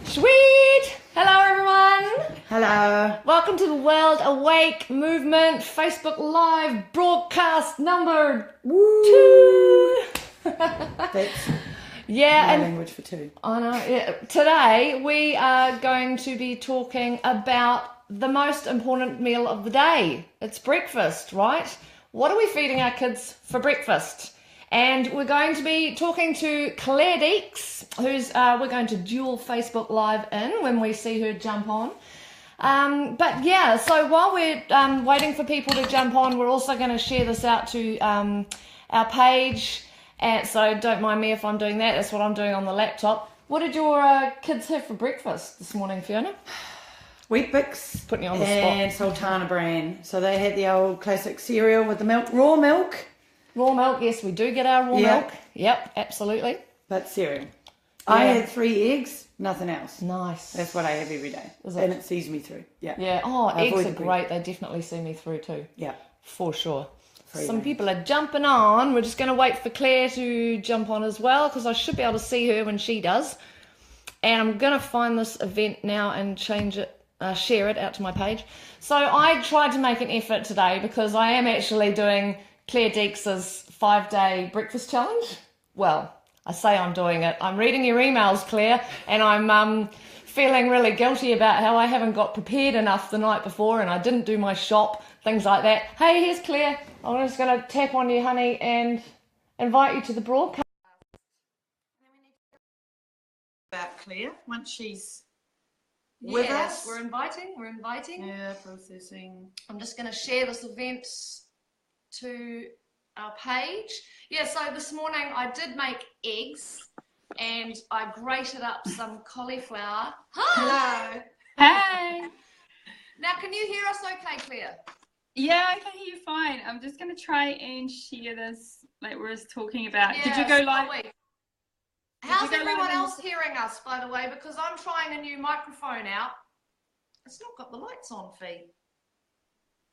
Sweet! Hello everyone! Hello. Welcome to the World Awake Movement Facebook Live broadcast number 2! That's Yeah, my and language for two. I know, yeah. Today we are going to be talking about the most important meal of the day. It's breakfast, right? What are we feeding our kids for breakfast? And we're going to be talking to Claire Deeks, who's we're going to dual Facebook Live in when we see her jump on. But yeah, so while we're waiting for people to jump on, we're also going to share this out to our page. And so don't mind me if I'm doing that. That's what I'm doing on the laptop. What did your kids have for breakfast this morning, Fiona? Wheat Bix Putting you on the and spot. Sultana bran. So they had the old classic cereal with the milk, raw milk, Raw milk, yes, we do get our raw Yeah. milk. Yep, absolutely. but cereal. I Yeah. had 3 eggs, nothing else. Nice. That's what I have every day. Is it? And it sees me through. Yeah. Yeah. Oh, I eggs avoid are the bread. great. They definitely see me through too. Yeah. For sure. Free Some range. people are jumping on. We're just going to wait for Claire to jump on as well because I should be able to see her when she does. And I'm going to find this event now and change it, share it out to my page. So I tried to make an effort today because I am actually doing Claire Deeks' 5-day breakfast challenge. Well, I say I'm doing it. I'm reading your emails, Claire, and I'm feeling really guilty about how I haven't got prepared enough the night before and I didn't do my shop, things like that. Hey, here's Claire. I'm just going to tap on you, honey, and invite you to the broadcast. About Claire, once she's with us. We're inviting. Yeah, processing. I'm just going to share this event to our page. Yeah, so this morning I did make eggs and I grated up some cauliflower. Hi! Hello. Hey! Now, can you hear us okay, Claire? Yeah, I can hear you fine. I'm just going to try and share this like we were talking about. Did you Yes, go live? are we? How's you go everyone live in- else hearing us, by the way? Because I'm trying a new microphone out. It's not got the lights on, Fee.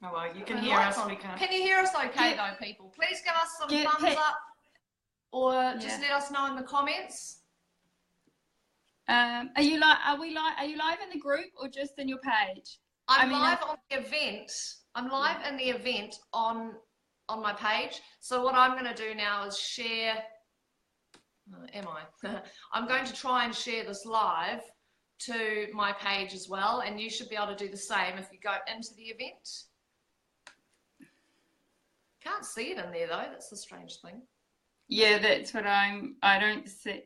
Oh, well, you can The hear lights us, on. we can't. Can you hear us okay, Yeah. though, people? Please give us some Yeah, thumbs hey. up or just Yeah. let us know in the comments. Are you live? Are you live in the group or just in your page? I'm I mean, live on the event. I'm live in the event on my page. So what I'm going to do now is share. Am I? I'm going to try and share this live to my page as well, and you should be able to do the same if you go into the event. Can't see it in there though. That's the strange thing. Yeah, that's what I don't see.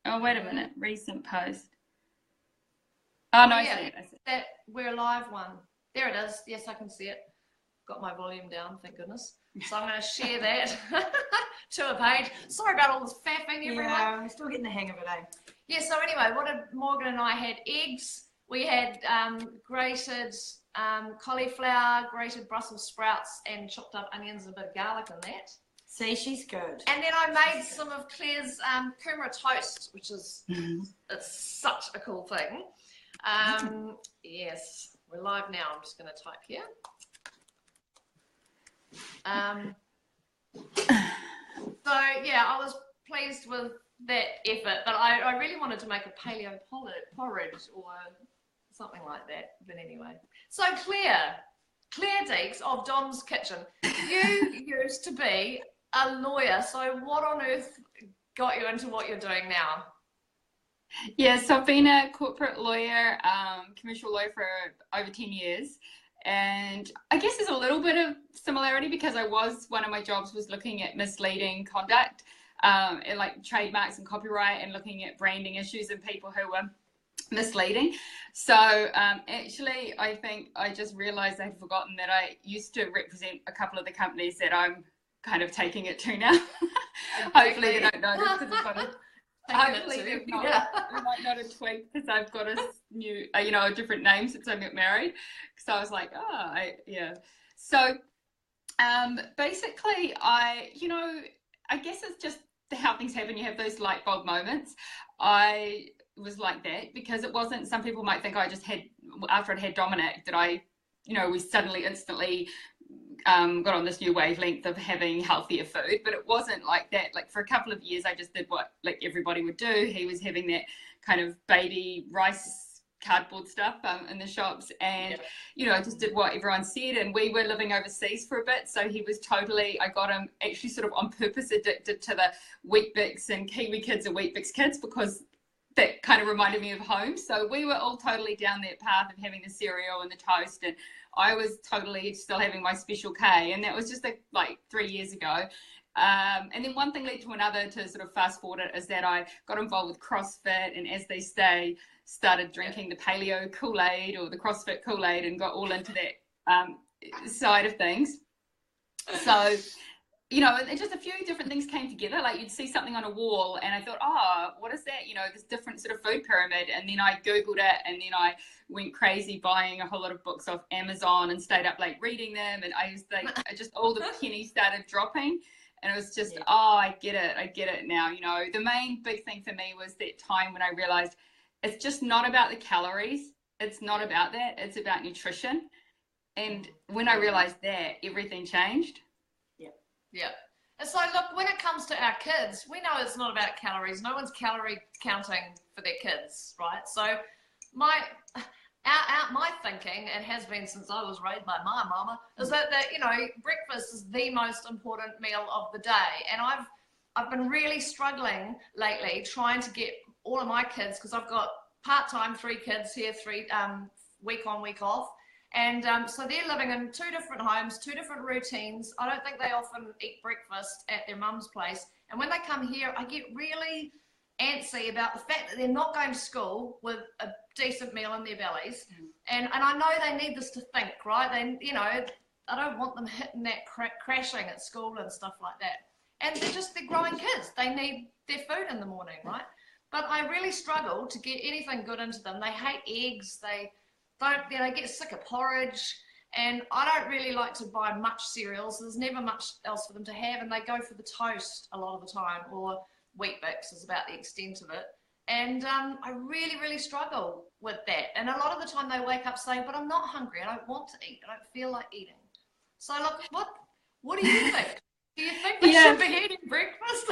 Oh, wait a minute. Recent post. Oh, no, I yeah, see it. I see it. that we're live one. There it is. Yes, I can see it. Got my volume down, thank goodness. So I'm going to share that to a page. Sorry about all this faffing, everyone. Yeah, I'm still getting the hang of it, eh? Yeah, so anyway, Morgan and I had eggs. We had grated cauliflower, grated Brussels sprouts, and chopped up onions and a bit of garlic in that. See, she's good. And then I made some of Claire's kumara toast, which is it's such a cool thing. Yes, we're live now. I'm just going to type here. So yeah, I was pleased with that effort, but I really wanted to make a paleo porridge or something like that. But anyway, so Claire Deeks of Dom's Kitchen, you used to be a lawyer. So what on earth got you into what you're doing now? Yeah, so I've been a corporate lawyer, commercial lawyer for over 10 years. And I guess there's a little bit of similarity because one of my jobs was looking at misleading conduct, and like trademarks and copyright and looking at branding issues and people who were misleading. So actually, I think I just realized I had forgotten that I used to represent a couple of the companies that I'm kind of taking it to now. Hopefully they don't notice because I've got a hopefully they've not, they might not have tweaked because I've got a new, a different name since I got married. So I was like, yeah. So basically, I guess it's just how things happen. You have those light bulb moments. I was like that because it wasn't. Some people might think I just had after I'd had Dominic that I, we suddenly instantly got on this new wavelength of having healthier food, but it wasn't like that. Like for a couple of years I just did what like everybody would do. He was having that kind of baby rice cardboard stuff in the shops, and you know, I just did what everyone said. And we were living overseas for a bit, so he was totally, I got him actually sort of on purpose addicted to the Wheat Bix, and Kiwi kids are Wheat Bix kids because that kind of reminded me of home. So we were all totally down that path of having the cereal and the toast, and I was totally still having my Special K, and that was just like 3 years ago. And then one thing led to another, to sort of fast forward it, is that I got involved with CrossFit, and as they say, started drinking the paleo Kool-Aid or the CrossFit Kool-Aid, and got all into that side of things. So, you know, and just a few different things came together. Like, you'd see something on a wall and I thought, oh, what is that? You know, this different sort of food pyramid. And then I Googled it, and then I went crazy buying a whole lot of books off Amazon and stayed up late reading them. And I was like, just all the pennies started dropping. And it was just, oh, I get it now. You know, the main big thing for me was that time when I realized it's just not about the calories. It's not about that. It's about nutrition. And when I realized that, everything changed. Yeah. And so, look, when it comes to our kids, we know it's not about calories. No one's calorie counting for their kids, right? So my thinking, and has been since I was raised by my mama, is that you know, breakfast is the most important meal of the day. And I've been really struggling lately trying to get all of my kids, because I've got part-time 3 kids here, 3 week on, week off. And so they're living in 2 different homes, 2 different routines. I don't think they often eat breakfast at their mum's place. And when they come here, I get really antsy about the fact that they're not going to school with a decent meal in their bellies. And I know they need this to think, right? They, you know, I don't want them hitting that crashing at school and stuff like that. And they're growing kids. They need their food in the morning, right? But I really struggle to get anything good into them. They hate eggs. They get sick of porridge, and I don't really like to buy much cereals. There's never much else for them to have, and they go for the toast a lot of the time, or Wheat Bix is about the extent of it. And I really, really struggle with that. And a lot of the time they wake up saying, but I'm not hungry, I don't want to eat, I don't feel like eating. So look, what do you think? Do you think they should be eating breakfast?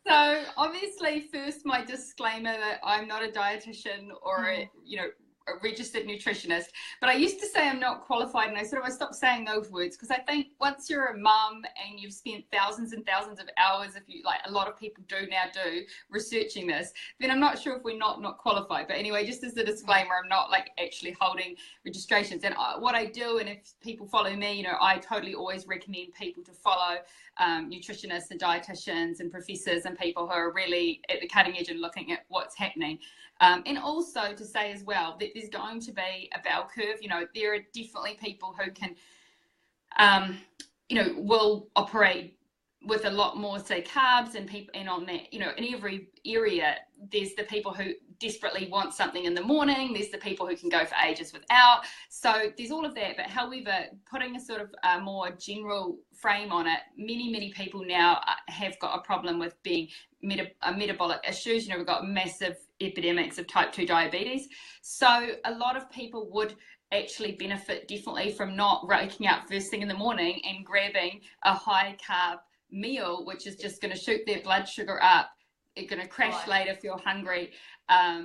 So obviously, first, my disclaimer that I'm not a dietitian or you know, a registered nutritionist, but I used to say I'm not qualified, and I stopped saying those words, because I think once you're a mum and you've spent thousands and thousands of hours, if you like, a lot of people do researching this, then I'm not sure if we're not qualified. But anyway, just as a disclaimer, I'm not like actually holding registrations. And what I do, and if people follow me, you know, I totally always recommend people to follow nutritionists and dietitians and professors and people who are really at the cutting edge and looking at what's happening. And also to say as well that there's going to be a bell curve. You know, there are definitely people who can, you know, will operate with a lot more, say, carbs, and people, and on that, you know, in every area, there's the people who desperately want something in the morning. There's the people who can go for ages without. So there's all of that. But however, putting a sort of a more general frame on it, many people now have got a problem with being metabolic issues. You know, we've got massive epidemics of type 2 diabetes. So a lot of people would actually benefit definitely from not waking up first thing in the morning and grabbing a high carb meal, which is just going to shoot their blood sugar up. It's going to crash later if you're hungry.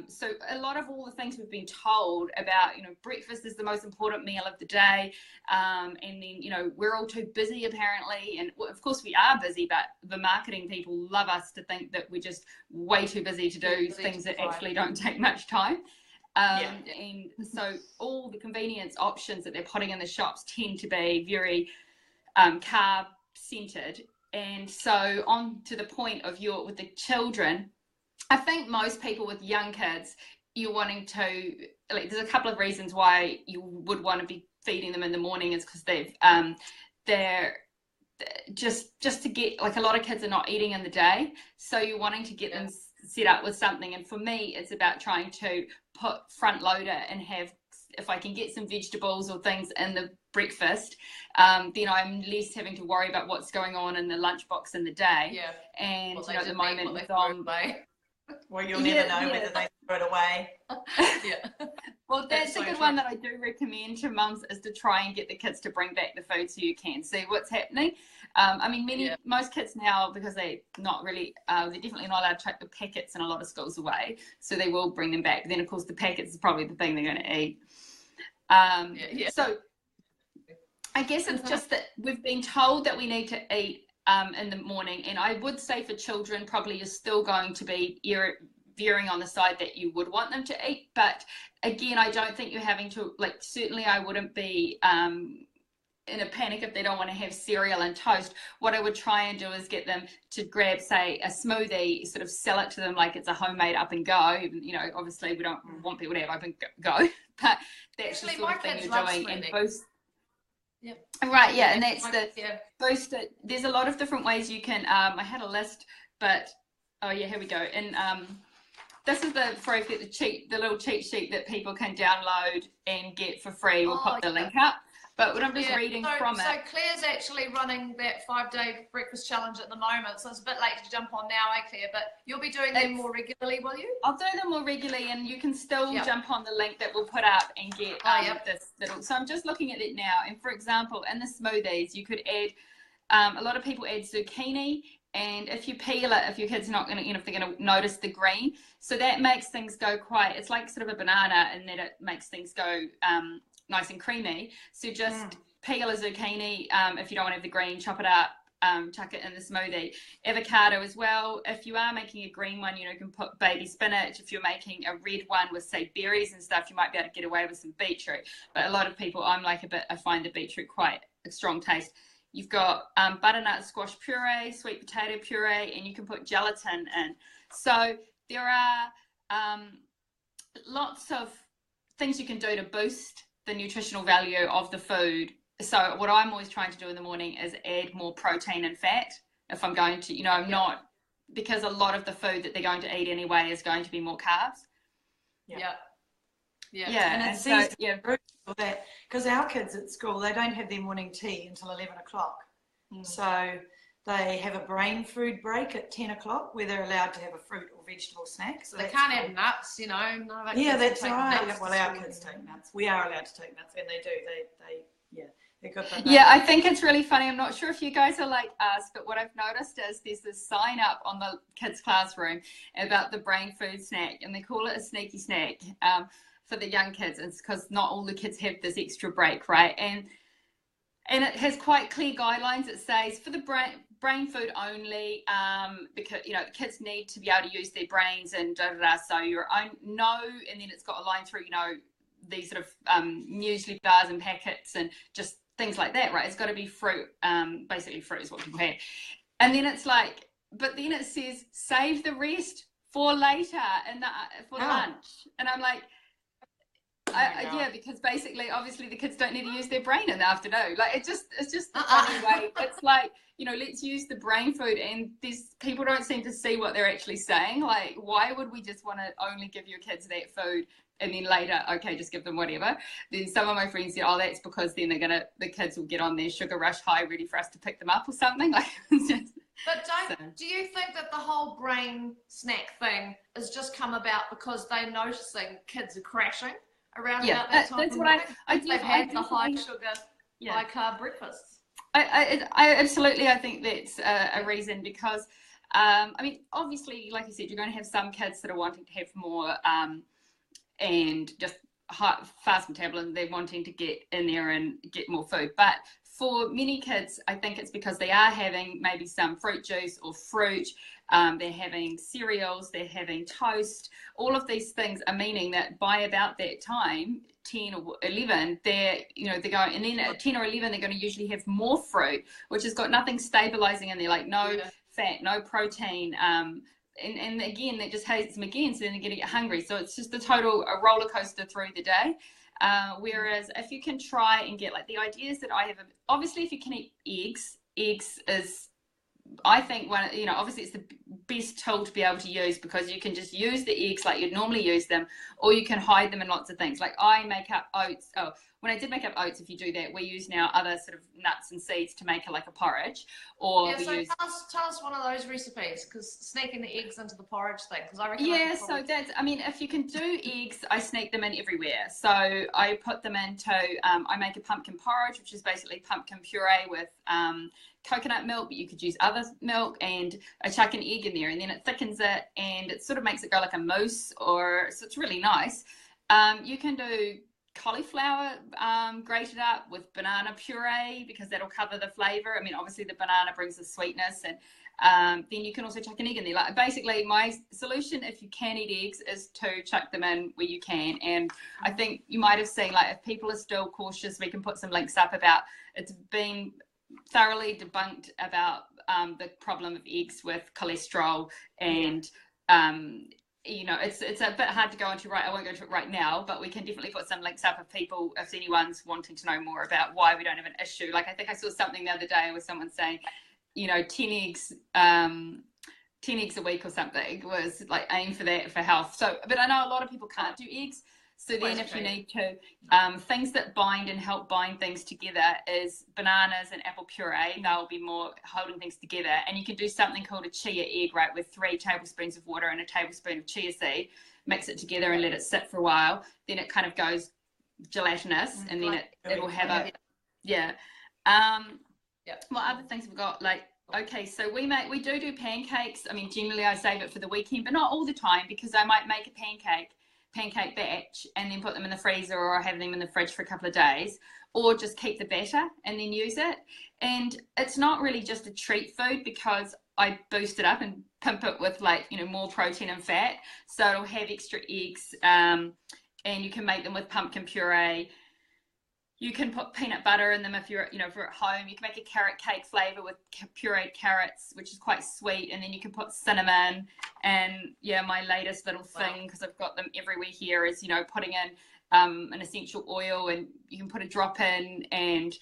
So a lot of all the things we've been told about, you know, breakfast is the most important meal of the day. And then, you know, we're all too busy apparently. And of course we are busy, but the marketing people love us to think that we're just way too busy to do things that actually don't take much time. And so all the convenience options that they're putting in the shops tend to be very carb centered. And so on to the point of with the children, I think most people with young kids, you're wanting to, like, there's a couple of reasons why you would want to be feeding them in the morning, is because they're just to get, like, a lot of kids are not eating in the day. So you're wanting to get them set up with something. And for me, it's about trying to put front loader and have, if I can get some vegetables or things in the breakfast, then I'm less having to worry about what's going on in the lunchbox in the day. And you know, at the moment with well, you'll never know whether they throw it away. Well, that's a good one that I do recommend to mums, is to try and get the kids to bring back the food so you can see what's happening. I mean, most kids now, because they're not really, they're definitely not allowed to take the packets in a lot of schools away, so they will bring them back. Then, of course, the packets is probably the thing they're going to eat. So I guess it's just that we've been told that we need to eat in the morning, and I would say for children, probably you're still going to be veering on the side that you would want them to eat. But again, I don't think you're having to, like, certainly I wouldn't be in a panic if they don't want to have cereal and toast. What I would try and do is get them to grab, say, a smoothie, sort of sell it to them like it's a homemade up and go. You know, obviously we don't want people to have up and go, but that's Actually, the sort of thing you're doing. smoothie. And boost. Yep. Right, yeah, and that's the boost it. There's a lot of different ways you can, I had a list, but oh yeah, here we go. And this is the free, the little cheat sheet that people can download and get for free. We'll put the link up. But what I'm just reading from it. So Claire's actually running that 5-day breakfast challenge at the moment, so it's a bit late to jump on now, Claire? But you'll be doing them more regularly, will you? I'll do them more regularly, and you can still jump on the link that we'll put up and get this little. So I'm just looking at it now, and for example, in the smoothies, you could add. A lot of people add zucchini. And if you peel it, if your kid's not going to, if they're going to notice the green, so that makes things go quite, it's like sort of a banana in that it makes things go nice and creamy. So just peel a zucchini. If you don't want to have the green, chop it up, chuck it in the smoothie. Avocado as well. If you are making a green one, you can put baby spinach. If you're making a red one with, say, berries and stuff, you might be able to get away with some beetroot. But a lot of people, I find the beetroot quite a strong taste. You've got butternut squash puree, sweet potato puree, and you can put gelatin in. So there are lots of things you can do to boost the nutritional value of the food. So what I'm always trying to do in the morning is add more protein and fat. If I'm going to, I'm not, because a lot of the food that they're going to eat anyway is going to be more carbs. And it's easy that, because our kids at school, they don't have their morning tea until 11 o'clock. So they have a brain food break at 10 o'clock where they're allowed to have a fruit or vegetable snack. So they can't have nuts, None of our kids that's right. Nuts well, our kids take nuts. We are allowed to take nuts, and they do. They're good. I think it's really funny. I'm not sure if you guys are like us, but what I've noticed is there's this sign up on the kids' classroom about the brain food snack, and they call it a sneaky snack. For the young kids, it's because not all the kids have this extra break, right? And it has quite clear guidelines. It says for the brain food only, because the kids need to be able to use their brains and so your own and then it's got a line through these sort of muesli bars and packets and just things like that, right? It's got to be fruit, basically fruit is what people have. And then it's like, but then it says save the rest for later for lunch, and I'm like, because basically, obviously, the kids don't need to use their brain in the afternoon. Like it's just a funny way. It's like, let's use the brain food, and these people don't seem to see what they're actually saying. Like, why would we just want to only give your kids that food, and then later, okay, just give them whatever? Then some of my friends said, oh, that's because then the kids will get on their sugar rush high, ready for us to pick them up or something. Like, but do you think that the whole brain snack thing has just come about because they're noticing kids are crashing around about that time? That's what they've had the high sugar, high carb breakfasts. I absolutely, I think that's a reason, because obviously, like you said, you're going to have some kids that are wanting to have more and just fast metabolism. They're wanting to get in there and get more food. But for many kids, I think it's because they are having maybe some fruit juice or fruit. They're having cereals, they're having toast. All of these things are meaning that by about that time, 10 or 11, they're going, and then at 10 or 11, they're going to usually have more fruit, which has got nothing stabilizing in there, like no fat, no protein. And again, that just hates them again, so then they're going to get hungry. So it's just a roller coaster through the day. Whereas if you can try and get, like, the ideas that I have, obviously if you can eat eggs is, I think, obviously it's the best tool to be able to use, because you can just use the eggs like you'd normally use them, or you can hide them in lots of things. Like I make up oats, when I did make up oats, if you do that, we use now other sort of nuts and seeds to make it like a porridge, or Yeah, we so use. tell us one of those recipes, because sneaking the eggs into the porridge thing, because I reckon I Yeah, could so probably... that's, I mean, if you can do eggs, I sneak them in everywhere. So I put them into, I make a pumpkin porridge, which is basically pumpkin puree with coconut milk, but you could use other milk, and I chuck an egg in there, and then it thickens it, and it sort of makes it go like a mousse, or so it's really nice. You can do cauliflower grated up with banana puree, because that'll cover the flavor. I mean, obviously the banana brings the sweetness, and then you can also chuck an egg in there. Like, basically, my solution, if you can eat eggs, is to chuck them in where you can. And I think you might have seen, like, if people are still cautious, we can put some links up about, it's been thoroughly debunked about the problem of eggs with cholesterol, and you know, it's a bit hard to go into, right? I won't go into it right now, but we can definitely put some links up if anyone's wanting to know more about why we don't have an issue. Like, I think I saw something the other day with someone saying, you know, 10 eggs a week or something was like, aim for that for health. So, but I know a lot of people can't do eggs. So then if you need to, things that bind and help bind things together is bananas and apple puree. They'll be more holding things together. And you can do something called a chia egg, right, with 3 tablespoons of water and a tablespoon of chia seed. Mix it together and let it sit for a while. Then it kind of goes gelatinous, and then it'll have a, yeah. What other things we've got? Like, okay, so we do pancakes. I mean, generally I save it for the weekend, but not all the time, because I might make a pancake batch and then put them in the freezer, or have them in the fridge for a couple of days, or just keep the batter and then use it. And it's not really just a treat food, because I boost it up and pimp it with, like, you know, more protein and fat. So it'll have extra eggs, and you can make them with pumpkin puree. You can put peanut butter in them if you're, you know, if you're at home. You can make a carrot cake flavor with pureed carrots, which is quite sweet. And then you can put cinnamon. And yeah, my latest little thing, because I've got them everywhere here, is, you know, putting in an essential oil, and you can put a drop in, and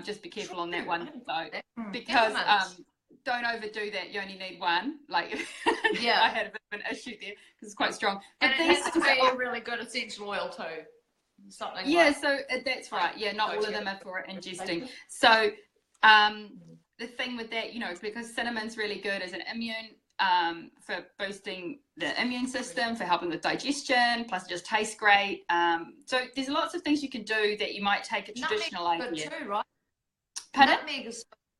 just be careful on that one though, because don't overdo that. You only need one. Like, yeah, I had a bit of an issue there because it's quite strong. But and it has to be a really good essential oil too. Something like, so that's right. Yeah, not all of them are for ingesting. So the thing with that, you know, because cinnamon's really good as an immune, for boosting the immune system, for helping with digestion, plus it just tastes great. So there's lots of things you can do that you might take a traditional idea. Nutmeg's good too, right? Pardon?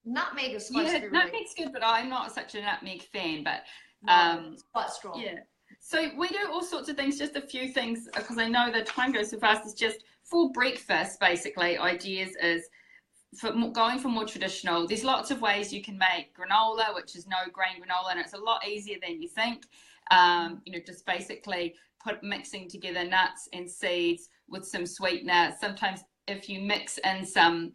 Nutmeg is supposed to be really... nutmeg's good, but I'm not such a nutmeg fan. But it's quite strong. Yeah. So we do all sorts of things, just a few things, because I know the time goes so fast. It's just for breakfast, basically, ideas is for going for more traditional. There's lots of ways you can make granola, which is no grain granola, and it's a lot easier than you think. You know, just basically mixing together nuts and seeds with some sweetener. Sometimes if you mix in some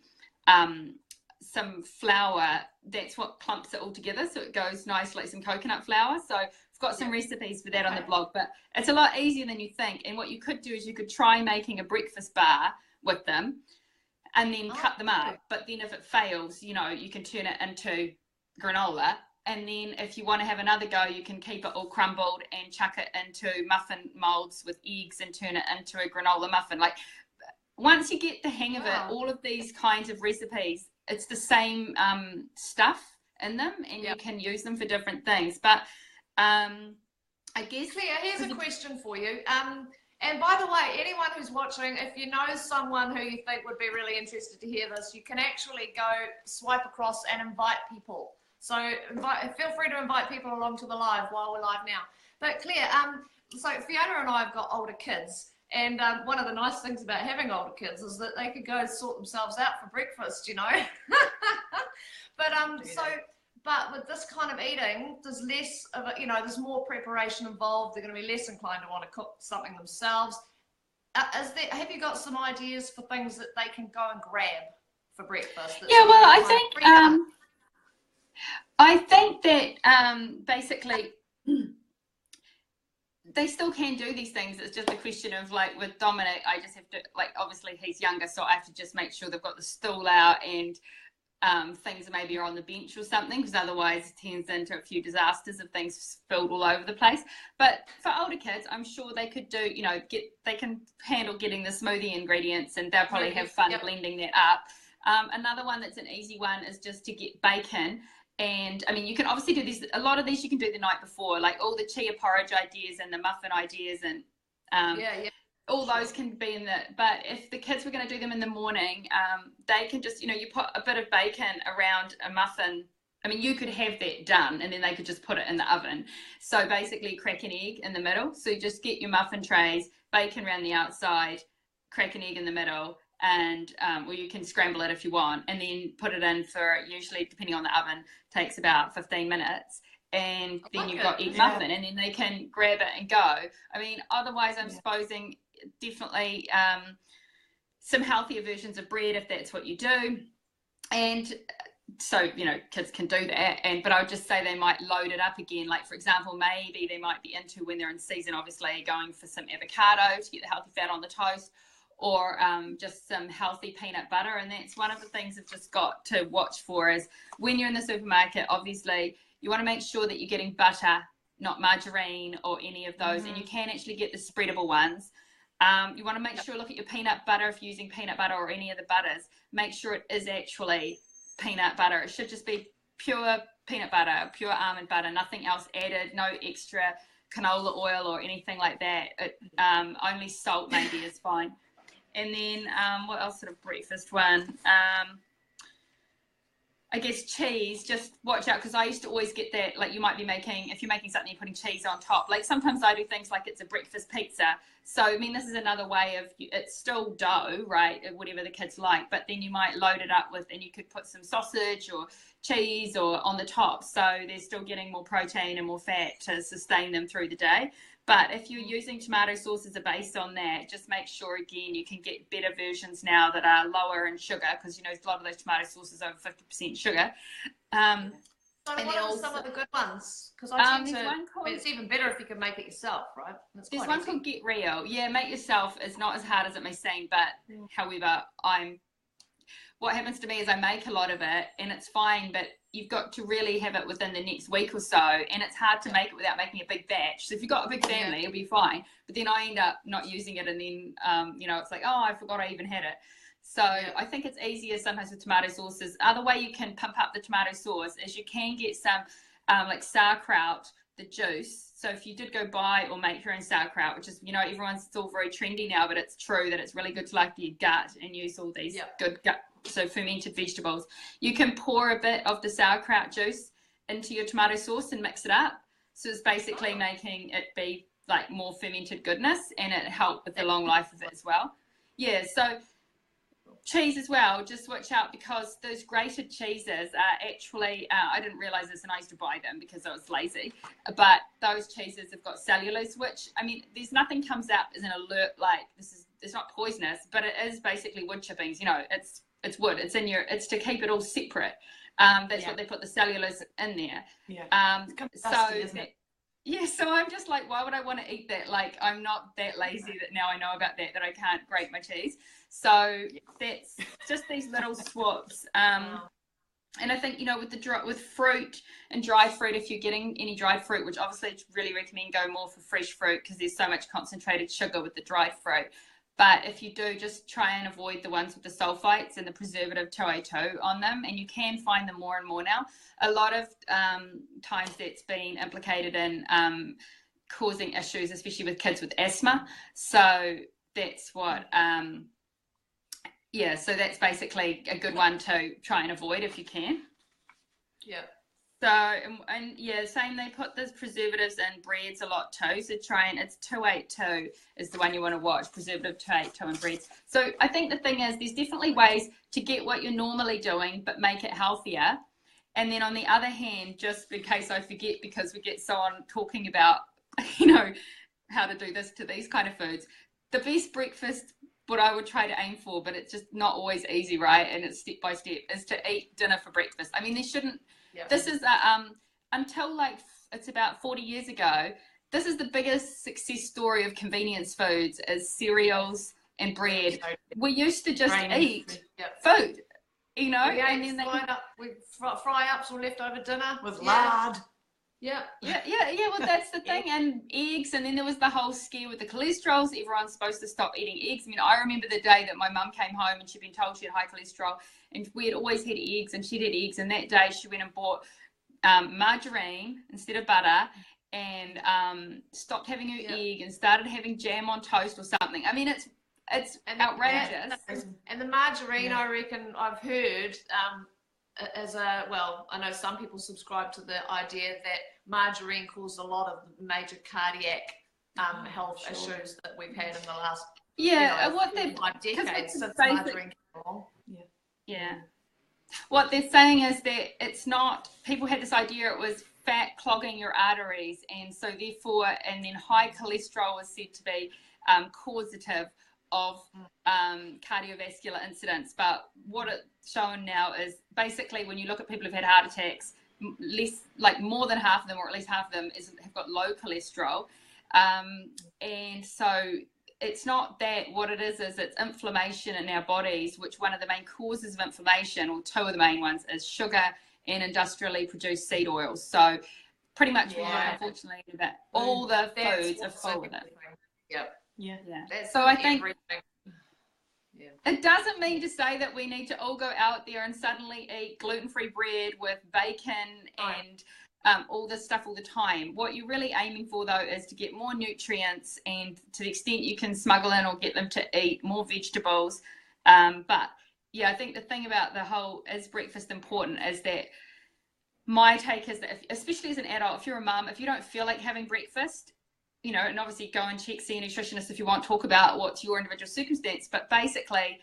flour, that's what clumps it all together, so it goes nice, like some coconut flour. So I've got some recipes for that on the blog, but it's a lot easier than you think. And what you could do is you could try making a breakfast bar with them, and then cut them up. But then if it fails, you know, you can turn it into granola. And then if you want to have another go, you can keep it all crumbled and chuck it into muffin molds with eggs and turn it into a granola muffin. Like, once you get the hang of it, all of these kinds of recipes, it's the same stuff in them, and you can use them for different things. But I guess... Claire, here's a question for you. And by the way, anyone who's watching, if you know someone who you think would be really interested to hear this, you can actually go swipe across and invite people. So feel free to invite people along to the live while we're live now. But Claire, so Fiona and I have got older kids. And one of the nice things about having older kids is that they could go sort themselves out for breakfast, you know. But with this kind of eating, there's less of a, you know, there's more preparation involved. They're going to be less inclined to want to cook something themselves. Have you got some ideas for things that they can go and grab for breakfast? Yeah, well, I think that basically they still can do these things. It's just a question of, like, with Dominic, I just have to, like, obviously he's younger, so I have to just make sure they've got the stool out, and things maybe are on the bench or something, because otherwise it turns into a few disasters of things spilled all over the place. But for older kids, I'm sure they could do, they can handle getting the smoothie ingredients, and they'll probably have fun blending that up. Another one that's an easy one is just to get bacon. And I mean, you can obviously do these, a lot of these you can do the night before, like all the chia porridge ideas and the muffin ideas, and all those can be in the, but if the kids were going to do them in the morning, they can just, you put a bit of bacon around a muffin. I mean, you could have that done, and then they could just put it in the oven. So basically crack an egg in the middle. So you just get your muffin trays, bacon around the outside, crack an egg in the middle, and or you can scramble it if you want, and then put it in for, usually depending on the oven, takes about 15 minutes. And then you've got egg muffin, and then they can grab it and go. I mean, otherwise I'm supposing definitely some healthier versions of bread if that's what you do. And so, kids can do that. But I would just say they might load it up again. Like, for example, maybe they might be into, when they're in season, obviously going for some avocado to get the healthy fat on the toast, or just some healthy peanut butter. And that's one of the things I've just got to watch for, is when you're in the supermarket, obviously you want to make sure that you're getting butter, not margarine or any of those. And you can actually get the spreadable ones. You want to make sure, look at your peanut butter, if you're using peanut butter or any of the butters, make sure it is actually peanut butter. It should just be pure peanut butter, pure almond butter, nothing else added, no extra canola oil or anything like that. Only salt maybe is fine. And then what else, sort of breakfast one? I guess cheese, just watch out, because I used to always get that, like, you might be making, if you're making something, you're putting cheese on top. Like, sometimes I do things like it's a breakfast pizza. So, I mean, this is another way of, it's still dough, right, whatever the kids like, but then you might load it up with, and you could put some sausage or cheese or on the top. So they're still getting more protein and more fat to sustain them through the day. But if you're using tomato sauce as a base on that, just make sure, again, you can get better versions now that are lower in sugar, because, a lot of those tomato sauces are over 50% sugar. So what are some of the good ones? Because I tend to, it's even better if you can make it yourself, right? There's one called Get Real. Yeah, make yourself is not as hard as it may seem, but however, what happens to me is I make a lot of it, and it's fine, but you've got to really have it within the next week or so, and it's hard to make it without making a big batch. So if you've got a big family, it'll be fine, but then I end up not using it, and then it's like, oh, I forgot I even had it. So I think it's easier sometimes with tomato sauces. Other way you can pump up the tomato sauce is you can get some like sauerkraut, the juice. So if you did go buy or make your own sauerkraut, which is, everyone's, it's all very trendy now, but it's true that it's really good to like your gut and use all these good gut, so fermented vegetables. You can pour a bit of the sauerkraut juice into your tomato sauce and mix it up. So it's basically making it be like more fermented goodness, and it helped with the long life of it as well. Yeah, so cheese as well, just watch out, because those grated cheeses are actually, I didn't realize this, and I used to buy them because I was lazy, but those cheeses have got cellulose, which, I mean, there's nothing comes out as an alert, like, it's not poisonous, but it is basically wood chippings, it's wood, it's to keep it all separate. That's what they put the cellulose in there. So I'm just like, why would I want to eat that? Like, I'm not that lazy that now I know about that I can't grate my cheese. So that's just these little swaps. And I think, with fruit and dried fruit, if you're getting any dried fruit, which obviously I really recommend go more for fresh fruit, because there's so much concentrated sugar with the dried fruit. But if you do, just try and avoid the ones with the sulfites and the preservative 282 on them. And you can find them more and more now. A lot of times that's been implicated in causing issues, especially with kids with asthma. So that's what, so that's basically a good one to try and avoid if you can. Yeah. So, and same, they put those preservatives in breads a lot too. So it's 282 is the one you want to watch, preservative 282 in breads. So I think the thing is, there's definitely ways to get what you're normally doing, but make it healthier. And then on the other hand, just in case I forget, because we get so on talking about, how to do this to these kind of foods, the best breakfast, what I would try to aim for, but it's just not always easy, right? And it's step by step, is to eat dinner for breakfast. I mean, there shouldn't, this is until like it's about 40 years ago, this is the biggest success story of convenience foods, is cereals and bread. We used to just eat food, you know, We and ate then they fry ups or leftover dinner with lard. Yeah. Well, that's the thing. And eggs, and then there was the whole scare with the cholesterols. Everyone's supposed to stop eating eggs. I mean, I remember the day that my mum came home and she'd been told she had high cholesterol, and we had always had eggs, and she'd had eggs, and that day she went and bought margarine instead of butter, and stopped having her egg and started having jam on toast or something. I mean, it's outrageous. And the margarine, I reckon I've heard, I know some people subscribe to the idea that margarine caused a lot of major cardiac health issues that we've had in the last 5 decades since margarine came along. What they're saying is that it's not, people had this idea it was fat clogging your arteries, and so therefore, and then high cholesterol was said to be causative of cardiovascular incidents. But what it's shown now is basically when you look at people who've had heart attacks, more than half of them, or at least half of them, have got low cholesterol. And so it's not that. What it is it's inflammation in our bodies, which one of the main causes of inflammation, or two of the main ones, is sugar and industrially produced seed oils. So pretty much we look, unfortunately, that all the foods are full of it. Yeah. So I think it doesn't mean to say that we need to all go out there and suddenly eat gluten-free bread with bacon and all this stuff all the time. What you're really aiming for, though, is to get more nutrients, and to the extent you can smuggle in or get them to eat more vegetables. But I think the thing about the whole, is breakfast important, is that my take is that especially as an adult, if you're a mum, if you don't feel like having breakfast, and obviously go and see a nutritionist if you want, talk about what's your individual circumstance. But basically,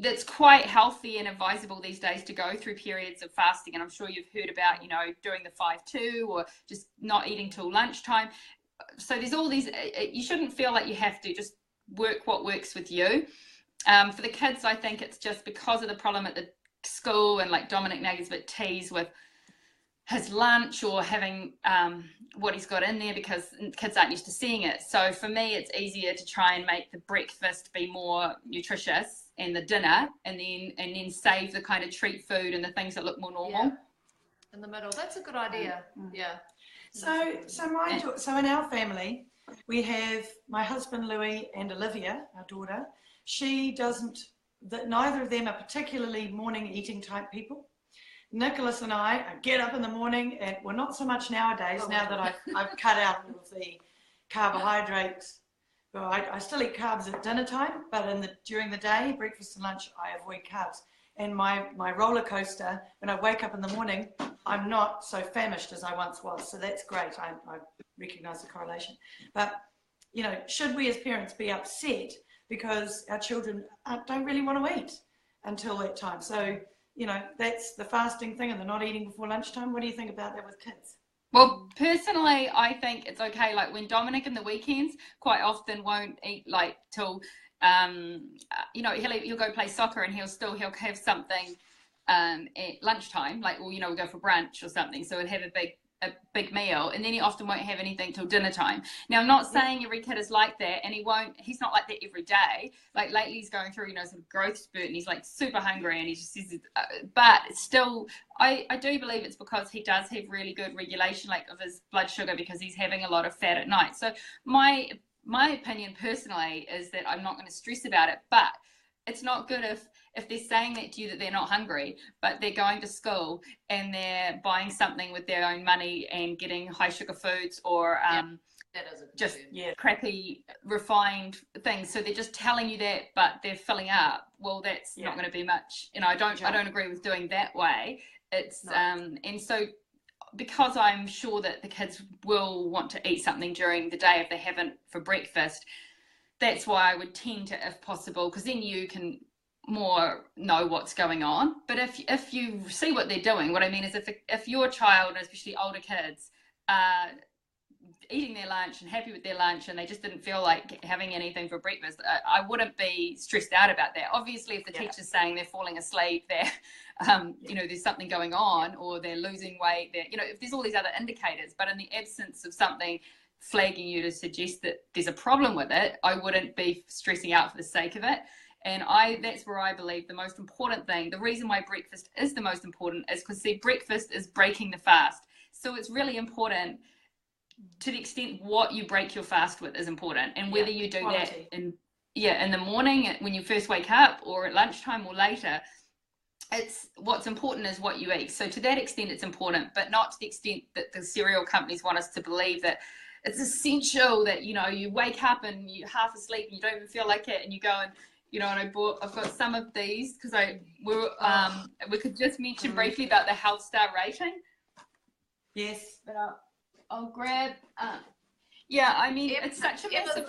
that's quite healthy and advisable these days to go through periods of fasting. And I'm sure you've heard about, doing the 5-2 or just not eating till lunchtime. So there's all these, you shouldn't feel like you have to, just work what works with you. For the kids, I think it's just because of the problem at the school, and like Dominic now gets a bit teased with his lunch or having what he's got in there, because kids aren't used to seeing it. So for me, it's easier to try and make the breakfast be more nutritious, and the dinner, and then save the kind of treat food and the things that look more normal in the middle. That's a good idea. So in our family, we have my husband Louis and Olivia, our daughter. Neither of them are particularly morning eating type people. Nicholas and I get up in the morning, and well, not so much nowadays, now that I've cut out all of the carbohydrates. Well, I still eat carbs at dinner time, but during the day, breakfast and lunch, I avoid carbs. And my roller coaster, when I wake up in the morning, I'm not so famished as I once was. So that's great. I recognize the correlation. But, should we as parents be upset because our children don't really want to eat until that time? So, that's the fasting thing, and they're not eating before lunchtime. What do you think about that with kids? Well, personally, I think it's okay. Like when Dominic in the weekends quite often won't eat till, he'll go play soccer, and he'll have something at lunchtime, we'll go for brunch or something. So he'll have a big meal, and then he often won't have anything till dinner time. Now, I'm not saying every kid is like that, and he's not like that every day. Like lately he's going through, sort of growth spurt, and he's like super hungry, and he just says, but still, I do believe it's because he does have really good regulation, of his blood sugar, because he's having a lot of fat at night. So my opinion personally is that I'm not going to stress about it, but it's not good if they're saying that to you, that they're not hungry, but they're going to school and they're buying something with their own money and getting high sugar foods, or just crappy refined things. So they're just telling you that, but they're filling up. Well, that's not going to be much. I don't agree with doing that way. It's and so, because I'm sure that the kids will want to eat something during the day if they haven't for breakfast, that's why I would tend to, if possible, because then you can more know what's going on. But if you see what they're doing, what I mean is if your child, especially older kids, are eating their lunch and happy with their lunch, and they just didn't feel like having anything for breakfast, I wouldn't be stressed out about that. Obviously, if the teacher's saying they're falling asleep, they're there's something going on, or they're losing weight, if there's all these other indicators. But in the absence of something flagging you to suggest that there's a problem with it, I wouldn't be stressing out for the sake of it. And that's where I believe the most important thing, the reason why breakfast is the most important is because, see, breakfast is breaking the fast. So it's really important to the extent what you break your fast with is important. And whether you do quality. that in the morning when you first wake up, or at lunchtime, or later, it's what's important is what you eat. So to that extent, it's important, but not to the extent that the cereal companies want us to believe that it's essential that, you know, you wake up and you're half asleep and you don't even feel like it, and you go and, you know, and I've got some of these because we could just mention briefly about the health star rating. Yes. But I'll grab. Yeah, I mean, it's such a massive.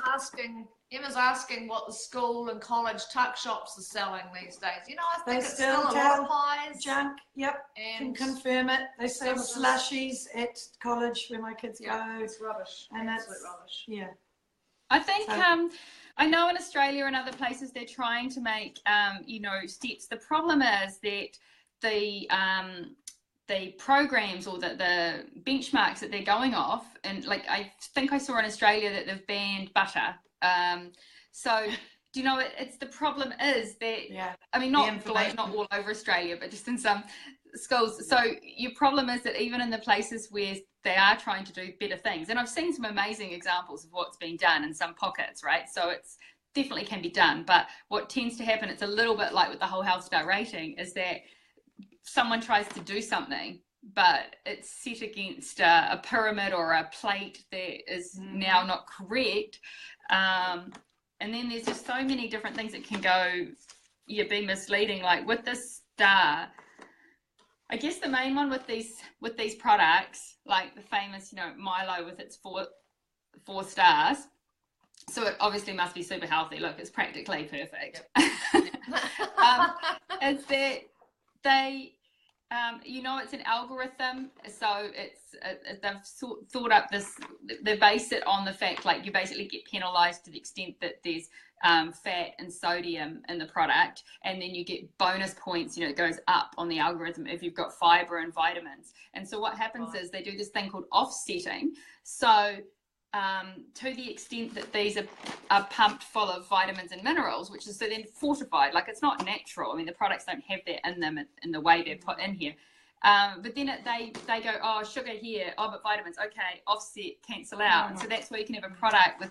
Emma's asking what the school and college tuck shops are selling these days. You know, I think They it's still a lot of pies. Junk, yep, And can confirm it. They sell some slushies at college where my kids go. it's rubbish. And Absolute that's rubbish. Yeah. I think I know in Australia and other places they're trying to make you know, steps. The problem is that the programs or the benchmarks that they're going off, and like I think I saw in Australia that they've banned butter. So do you know, it's the problem is that I mean, not all over Australia, but just in some schools. So your problem is that even in the places where they are trying to do better things, and I've seen some amazing examples of what's been done in some pockets, right? So it's definitely can be done, but what tends to happen, it's a little bit like with the whole health star rating, is that someone tries to do something, but it's set against a pyramid or a plate that is now not correct. And then there's just so many different things that can go, be misleading. Like with this star, I guess the main one with these products, like the famous, you know, Milo with its four stars. So it obviously must be super healthy. Look, it's practically perfect. Is that they, you know, it's an algorithm, so they've thought up this. They base it on the fact, like, you basically get penalised to the extent that there's fat and sodium in the product, and then you get bonus points. You know, it goes up on the algorithm if you've got fibre and vitamins. And so what happens is they do this thing called offsetting. So to the extent that these are pumped full of vitamins and minerals, which is so then fortified, like it's not natural. I mean, the products don't have that in them in the way they're put in here. But then they go, oh, sugar here, oh, but vitamins, okay, offset, cancel out. And so that's where you can have a product with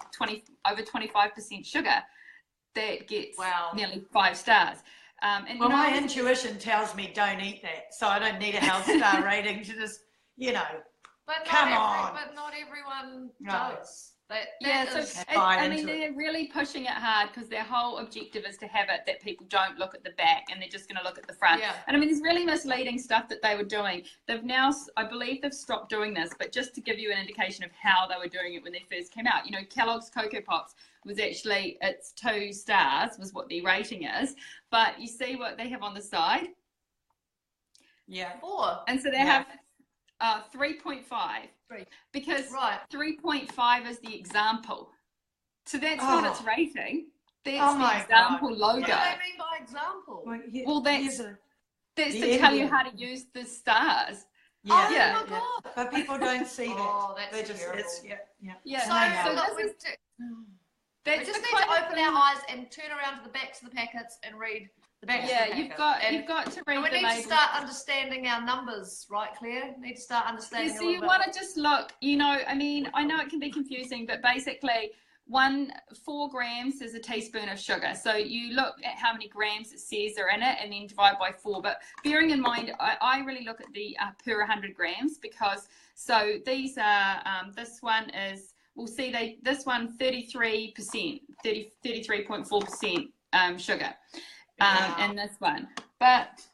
over 25% sugar that gets nearly 5 stars. And well, you know, my intuition tells me don't eat that, so I don't need a health star rating to just, you know. But not everyone does. I mean, they're really pushing it hard because their whole objective is to have it that people don't look at the back and they're just going to look at the front. Yeah. And I mean, there's really misleading stuff that they were doing. They've now, I believe they've stopped doing this, but just to give you an indication of how they were doing it when they first came out, you know, Kellogg's Cocoa Pops was actually, it's 2 stars was what the rating is, but you see what they have on the side? Yeah. 4. And so they have 3.5. Because 3.5 is the example. So that's not its rating. That's the example logo. What do they mean by example? Well, that's to tell you how to use the stars. Yeah. Oh my God. But people don't see that. Oh, that's terrible. We just need to open our eyes and turn around to the backs of the packets and read the backs of the packets. You've got to read the labels. And we need to start understanding our numbers, right, Claire? Need to start understanding. So you want to just look, you know, I mean, I know it can be confusing, but basically 4 grams is a teaspoon of sugar. So you look at how many grams it says are in it and then divide by 4. But bearing in mind, I really look at the per 100 grams because, so these are, this one is, we'll see this one 33%, 33.4% sugar. And this one, but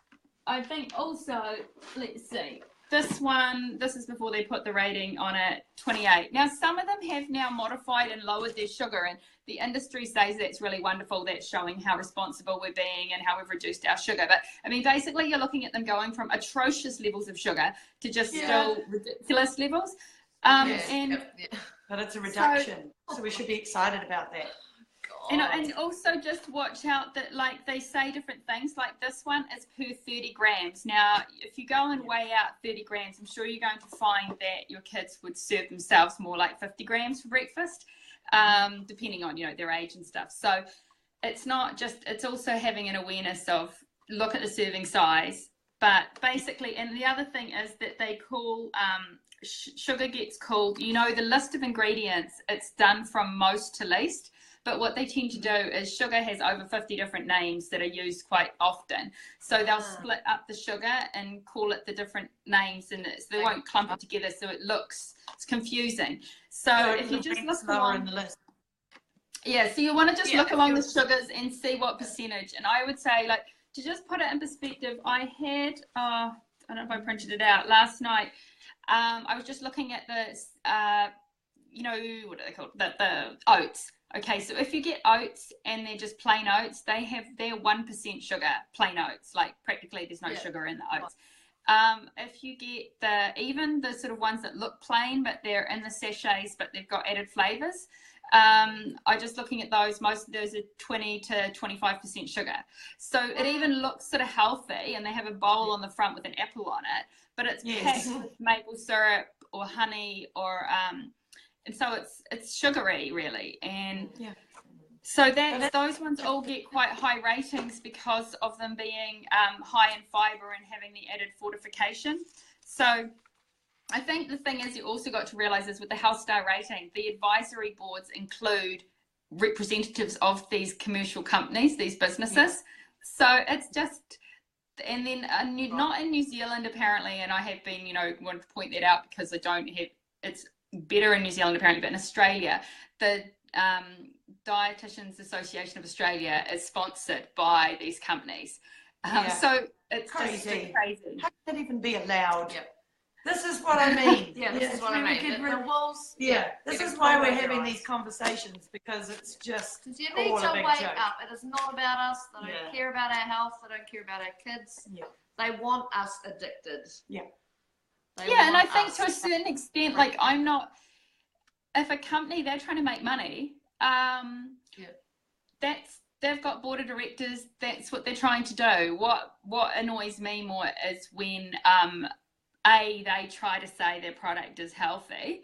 I think also, let's see, this one, this is before they put the rating on it, 28. Now, some of them have now modified and lowered their sugar, and the industry says that's really wonderful. That's showing how responsible we're being and how we've reduced our sugar. But I mean, basically, you're looking at them going from atrocious levels of sugar to just still ridiculous levels. But it's a reduction, so we should be excited about that. And also just watch out that, like, they say different things, like this one is per 30 grams. Now, if you go and weigh out 30 grams, I'm sure you're going to find that your kids would serve themselves more like 50 grams for breakfast, depending on, you know, their age and stuff. So it's not just, it's also having an awareness of, look at the serving size. But basically, and the other thing is that they call, sugar gets called, you know, the list of ingredients, it's done from most to least. But what they tend to do is sugar has over 50 different names that are used quite often. So they'll split up the sugar and call it the different names, and they won't clump it together, so it's confusing. So if you just look along the list. Yeah, so you want to just look along the sugars and see what percentage. And I would say, like, to just put it in perspective, I had, I don't know if I printed it out last night. I was just looking at the, you know, what are they called? The oats. Okay, so if you get oats and they're just plain oats, they're 1% sugar, plain oats. Like, practically there's no sugar in the oats. If you get even the sort of ones that look plain, but they're in the sachets, but they've got added flavors, I just looking at those, most of those are 20 to 25% sugar. So it even looks sort of healthy, and they have a bowl on the front with an apple on it, but it's packed with maple syrup or honey or, and so it's sugary really. And so those ones all get quite high ratings because of them being high in fiber and having the added fortification. So I think the thing is, you also got to realize is with the health star rating, the advisory boards include representatives of these commercial companies, these businesses. So it's just, and then not in New Zealand apparently, and I have been, you know, wanted to point that out because I don't have, it's better in New Zealand apparently, but in Australia, the Dietitians Association of Australia is sponsored by these companies. So it's crazy. Crazy. How can that even be allowed? This is what I mean. This is what I mean. The walls. This is why we're having these conversations, because it's just you need all to a big wake joke. up. It is not about us. They don't care about our health. They don't care about our kids. They want us addicted. And I think to a certain extent, like, I'm not, if a company, they're trying to make money, they've got board of directors, that's what they're trying to do. What annoys me more is when they try to say their product is healthy,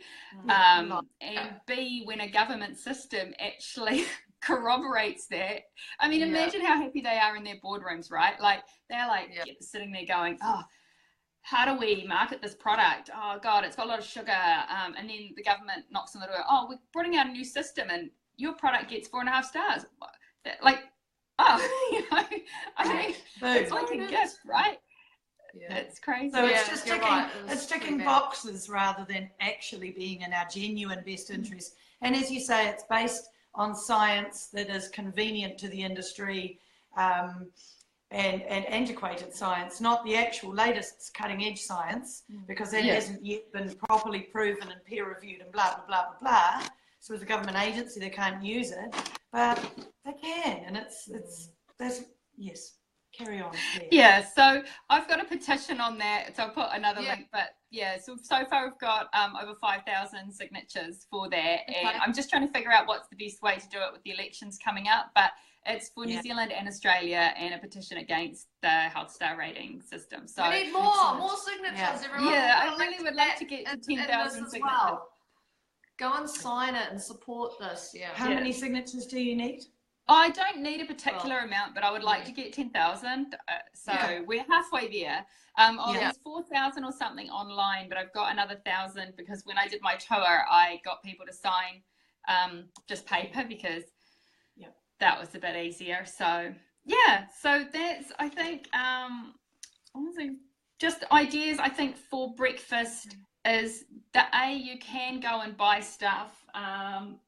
and B, when a government system actually corroborates that. I mean, imagine how happy they are in their boardrooms, right? Like, they're like sitting there going, oh, how do we market this product? Oh God, it's got a lot of sugar. And then the government knocks on the door. Oh, we're putting out a new system and your product gets 4.5 stars. Like, oh, you know, I mean, it's like a gift, right? It's crazy. So it's just ticking boxes rather than actually being in our genuine best interest. And as you say, it's based on science that is convenient to the industry, and antiquated science, not the actual latest cutting edge science, because that hasn't yet been properly proven and peer reviewed and blah, blah, blah, blah, blah. So as a government agency, they can't use it, but they can. And carry on. So I've got a petition on that. So I'll put another link, but so far we've got over 5,000 signatures for that. And I'm just trying to figure out what's the best way to do it with the elections coming up. But it's for New Zealand and Australia, and a petition against the health star rating system. So we need more signatures. Everyone. I really would like to get to 10,000 signatures. Well. Go and sign it and support this. How many signatures do you need? I don't need a particular amount, but I would like to get 10,000. We're halfway there. There's 4,000 or something online, but I've got another 1,000 because when I did my tour, I got people to sign just paper because that was a bit easier. So so that's, I think, just ideas. I think for breakfast is that you can go and buy stuff.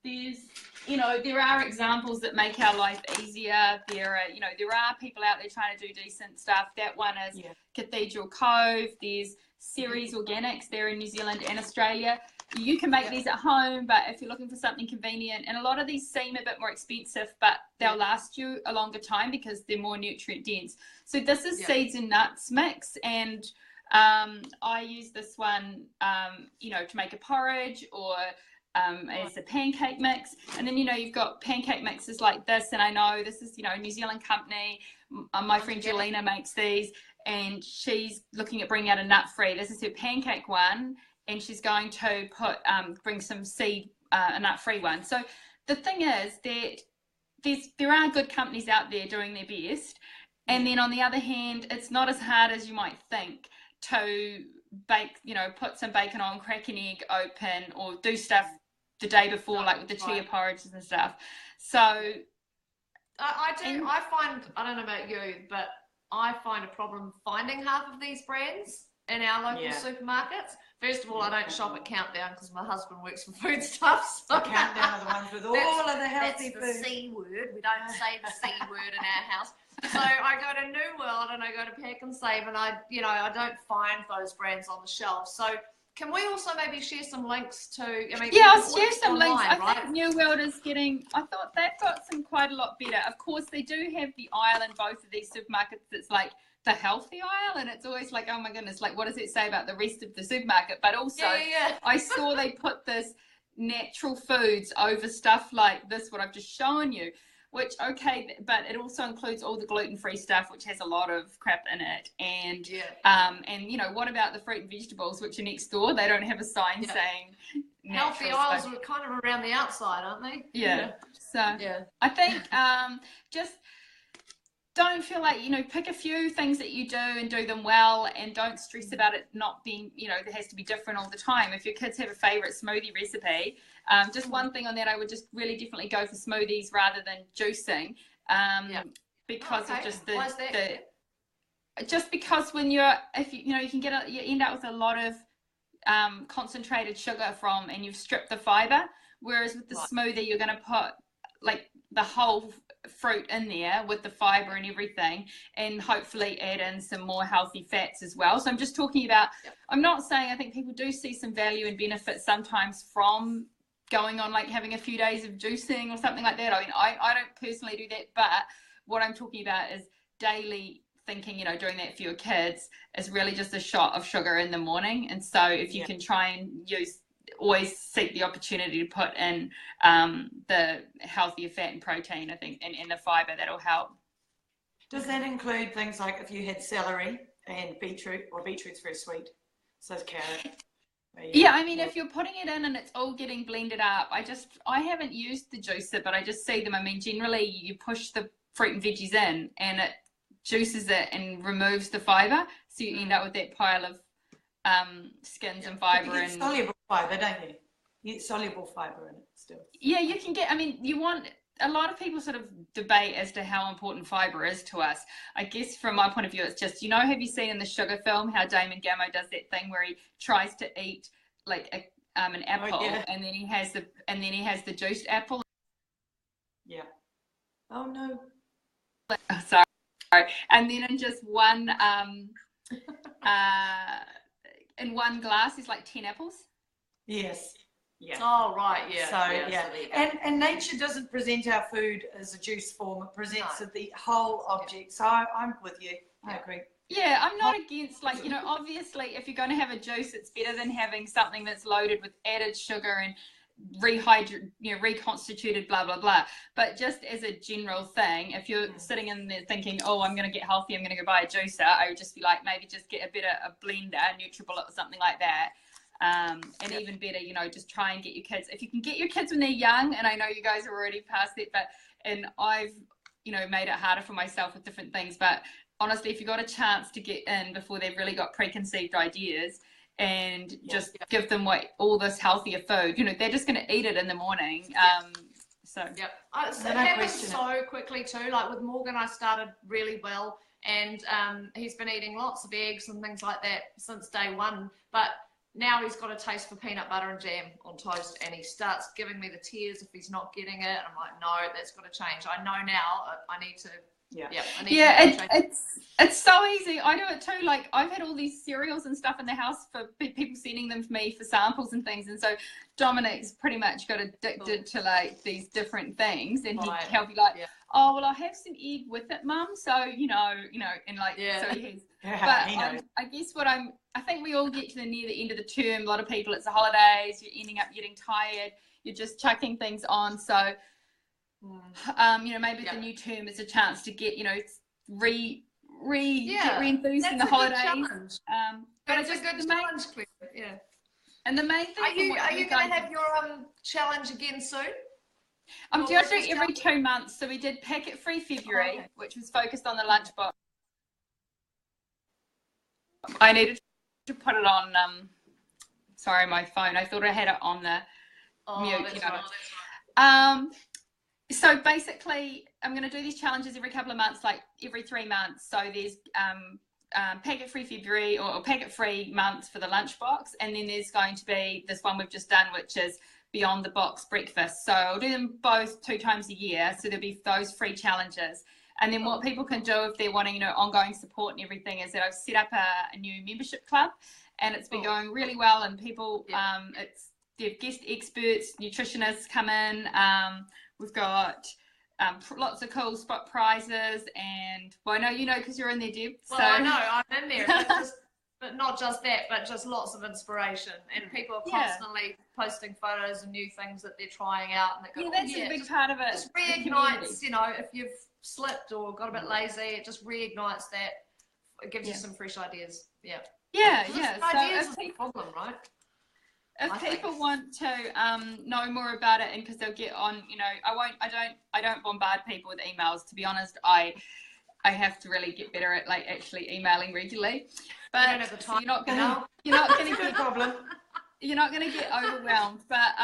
There are examples that make our life easier. There are people out there trying to do decent stuff. That one is Cathedral Cove. There's Ceres Organics there in New Zealand and Australia. You can make these at home, but if you're looking for something convenient, and a lot of these seem a bit more expensive, but they'll last you a longer time because they're more nutrient dense. So this is seeds and nuts mix, and I use this one, to make a porridge or as a pancake mix. And then, you've got pancake mixes like this, and I know this is, a New Zealand company. My friend Jelena makes these, and she's looking at bringing out a nut-free. This is her pancake one, and she's going to bring some seed, a nut-free one. So the thing is that there are good companies out there doing their best. And then on the other hand, it's not as hard as you might think to bake, put some bacon on, crack an egg open, or do stuff the day before, like with the chia porridges and stuff. So I find, I don't know about you, but I find a problem finding half of these brands in our local supermarkets. First of all, I don't shop at Countdown because my husband works for foodstuffs. So Countdown are the ones with all of the healthy food. That's the C word. We don't say the C word in our house. So I go to New World and I go to Pack and Save, and I don't find those brands on the shelf. So can we also maybe share some links to? I'll share some online, links. I right? think New World is getting. I thought they've got some quite a lot better. Of course, they do have the aisle in both of these supermarkets that's like the healthy aisle, and it's always like, oh my goodness, like what does it say about the rest of the supermarket? But also, I saw they put this natural foods over stuff like this, what I've just shown you. Which, okay, but it also includes all the gluten-free stuff, which has a lot of crap in it. And, what about the fruit and vegetables, which are next door? They don't have a sign saying healthy aisles are kind of around the outside, aren't they? Yeah. So I think just don't feel like, pick a few things that you do and do them well, and don't stress about it not being, it has to be different all the time. If your kids have a favorite smoothie recipe, just one thing on that, I would just really definitely go for smoothies rather than juicing, because of just just because when you end up with a lot of concentrated sugar and you've stripped the fiber, whereas with the smoothie you're going to put like the whole fruit in there with the fiber and everything, and hopefully add in some more healthy fats as well. So I'm just talking about, I'm not saying, I think people do see some value and benefit sometimes from going on like having a few days of juicing or something like that. I mean, I don't personally do that, but what I'm talking about is daily thinking, doing that for your kids is really just a shot of sugar in the morning. And so if you can try and always seek the opportunity to put in the healthier fat and protein, I think, and the fiber, that'll help. Does that include things like if you had celery and beetroot, or beetroot's very sweet, so is carrot? Yeah, I mean, if you're putting it in and it's all getting blended up, I haven't used the juicer, but I just see them. I mean, generally you push the fruit and veggies in and it juices it and removes the fiber, so you end up with that pile of skins and fiber. You get soluble fiber, don't you? You get soluble fiber in it still. Yeah, you can get, I mean, a lot of people sort of debate as to how important fiber is to us. I guess from my point of view, it's just, have you seen in the Sugar film how Damon Gammo does that thing where he tries to eat like an apple, and then he has the juiced apple. Yeah. Oh no. Oh, sorry. And then in just one in one glass is like 10 apples. Yes. Yeah. Oh, right. Yeah. So, and nature doesn't present our food as a juice form. It presents the whole object. So I'm with you. I agree. Yeah, I'm not against, like, obviously if you're going to have a juice, it's better than having something that's loaded with added sugar and reconstituted, blah, blah, blah. But just as a general thing, if you're sitting in there thinking, oh, I'm going to get healthy, I'm going to go buy a juicer, I would just be like, maybe just get a blender, NutriBullet or something like that. And even better, just try and get your kids, if you can get your kids when they're young, and I know you guys are already past that, and I've, made it harder for myself with different things, but honestly, if you got a chance to get in before they've really got preconceived ideas, and just give them all this healthier food, they're just going to eat it in the morning. It happens so quickly too. Like with Morgan, I started really well, and he's been eating lots of eggs and things like that since day one, but now he's got a taste for peanut butter and jam on toast, and he starts giving me the tears if he's not getting it. I'm like, no, that's got to change. I know now I need to. It's so easy. I do it too. Like, I've had all these cereals and stuff in the house for people sending them to me for samples and things, and so Dominic's pretty much got addicted to like these different things, and he'll be like, oh well, I'll have some egg with it, mum, so and like so he has. But I guess I think we all get to near the end of the term. A lot of people, it's the holidays, you're ending up getting tired, you're just chucking things on, so maybe the new term is a chance to get, get re-enthused in the holidays. But it's a good challenge, And the main thing, are you going to have your challenge again soon? I'm Well, just let's doing every 2 months. So we did Packet Free February, okay. which was focused on the lunchbox. I needed to put it on, sorry, my phone. I thought I had it on the mute. That's You know. right. So basically, I'm going to do these challenges every couple of months, like every 3 months. So there's Packet Free February or Packet Free months for the lunchbox. And then there's going to be this one we've just done, which is Beyond the Box breakfast. So I'll do them both 2 times a year. So there'll be those free challenges. And then what people can do if they're wanting, ongoing support and everything is that I've set up a new membership club, and it's been going really well. And people, they've guest experts, nutritionists come in. We've got lots of cool spot prizes, and well, I know you know because you're in there, Deb. Well, I know I'm in there, but not just that, but just lots of inspiration, and people are constantly posting photos and new things that they're trying out, and they go, that's a big part of it. Just reignites, if you've slipped or got a bit lazy, it just reignites that. It gives you some fresh ideas. Yeah. So ideas is the problem, right? If people want to know more about it, and because they'll get on, I don't bombard people with emails. To be honest, I have to really get better at actually emailing regularly. But don't have the time, you're not going to get problem. You're not going to get overwhelmed. But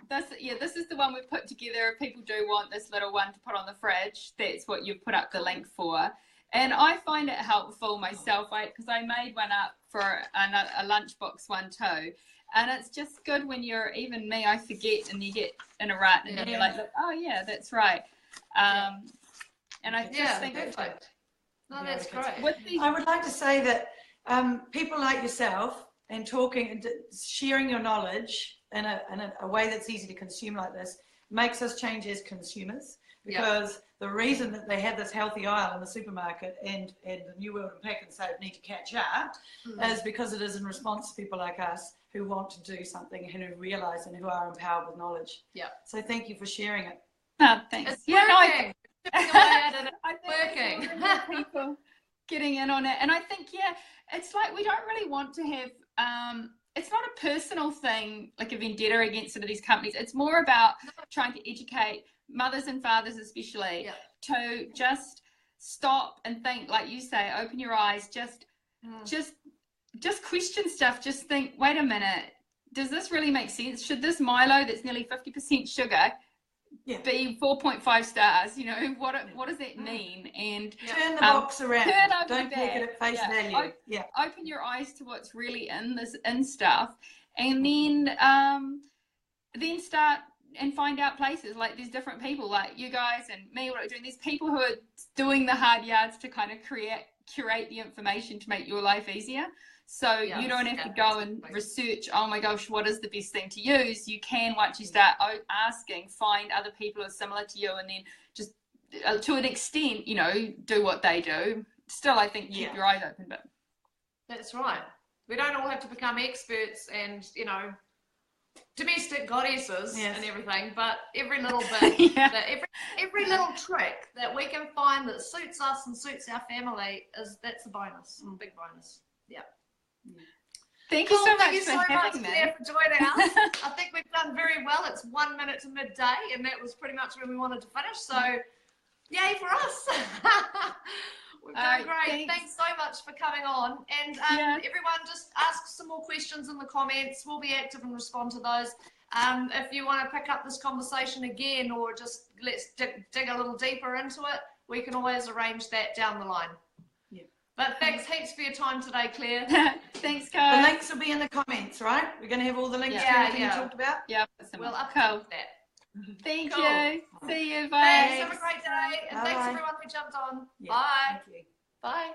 this is the one we've put together. If people do want this little one to put on the fridge, that's what you've put up the link for. And I find it helpful myself, because I made one up for a lunchbox one too. And it's just good when you're, even me, I forget, and you get in a rut, and then you're like, oh yeah, that's right. And I just think perfect. No, that's great. I would like to say that people like yourself and talking and sharing your knowledge in a way that's easy to consume like this makes us change as consumers, because the reason that they have this healthy aisle in the supermarket and the New World and Pack and Save need to catch up is because it is in response to people like us who want to do something and who realise and who are empowered with knowledge. So thank you for sharing it. Oh, thanks. It's working. It's working. People getting in on it. And I think, it's like we don't really want to have, it's not a personal thing, like a vendetta against some of these companies. It's more about trying to educate mothers and fathers especially to just stop and think, like you say, open your eyes, just question stuff. Just think, wait a minute, does this really make sense? Should this Milo that's nearly 50% sugar be 4.5 stars? What does that mean? And turn the box around. Don't take it at face value. Open your eyes to what's really in stuff, and then start and find out places. Like, there's different people like you guys and me, what we're doing. There's people who are doing the hard yards to kind of curate the information to make your life easier. So you don't have to go and research, oh my gosh, what is the best thing to use? You can, once you start asking, find other people who are similar to you, and then just to an extent, do what they do. Still, I think keep your eyes open. But that's right. We don't all have to become experts and, domestic goddesses and everything, but every little bit, every little trick that we can find that suits us and suits our family, that's a bonus, a big bonus. Thank you so much for having me. Claire, for joining us. I think we've done very well. It's 1 minute to midday, and that was pretty much when we wanted to finish. So, yay for us! We've done great. Thanks so much for coming on. And everyone, just ask some more questions in the comments. We'll be active and respond to those. If you want to pick up this conversation again, or just let's dig a little deeper into it, we can always arrange that down the line. But thanks heaps for your time today, Claire. Thanks, guys. The links will be in the comments, right? We're going to have all the links to everything you talked about? We'll upload that. Thank you. See you. Bye. Thanks. Have a great day. And thanks everyone who jumped on. Bye. Thank you. Bye.